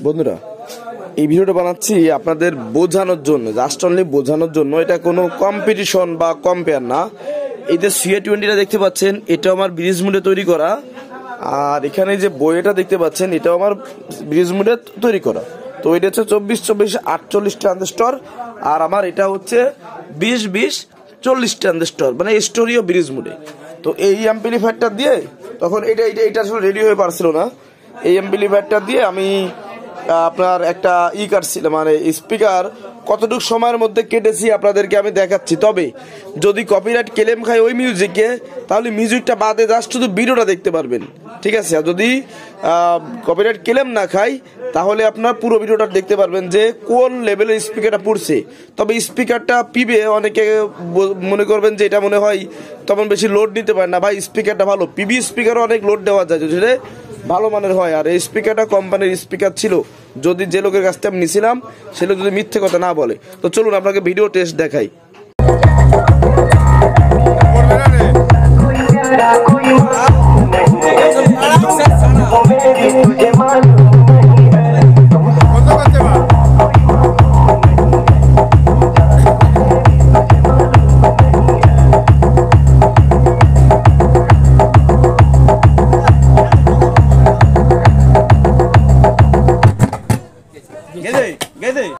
বন্ধুরা, এই ভিডিওটা বানাচ্ছি আপনাদের বোঝানোর জন্য, জাস্ট অনলি বোঝানোর জন্য। এটা কোনো কম্পিটিশন বা কম্পেয়ার না। এই যে CA20টা দেখতে পাচ্ছেন, এটা আমার ব্রিজ মুডে তৈরি করা। আর এখানে যে বইটা দেখতে পাচ্ছেন, এটাও আমার ব্রিজ মুডে তৈরি করা। তো এটা হচ্ছে 24-24 48 ট্রানজিস্টর, আর আমার এটা হচ্ছে 20-20 40 ট্রানজিস্টর, মানে স্টোরিও ব্রিজ মুডে। তো এই অ্যাম্পলিফায়ারটা দিয়ে তখন এটা আসলে রেডি হয়ে পারছিল না। এই অ্যাম্পলিফায়ারটা দিয়ে আমি আপনার একটা কাটছিলাম, মানে স্পিকার কতটুকু সময়ের মধ্যে কেটেছি আপনাদেরকে আমি দেখাচ্ছি। তবে যদি কপিরাইট ক্লেম খায় ওই মিউজিকে, তাহলে মিউজিকটা বাদে জাস্ট শুধু ভিডিওটা দেখতে পারবেন, ঠিক আছে? আর যদি কপিরাইট ক্লেম না খায়, তাহলে আপনার পুরো ভিডিওটা দেখতে পারবেন যে কোন লেভেলের স্পিকারটা পড়ছে। তবে স্পিকারটা পিবে, অনেকে মনে করবেন যে এটা মনে হয় তখন বেশি লোড নিতে পারে না। ভাই, স্পিকারটা ভালো, পিবি স্পিকারও অনেক লোড দেওয়া যায় যদি ভালো মানের হয়। আর এই স্পিকারটা কোম্পানির স্পিকার ছিল, যদি যে লোকের কাছ থেকে আমি নিয়েছিলাম সে লোক যদি মিথ্যে কথা না বলে। তো চলুন আপনাকে ভিডিও টেস্ট দেখাই।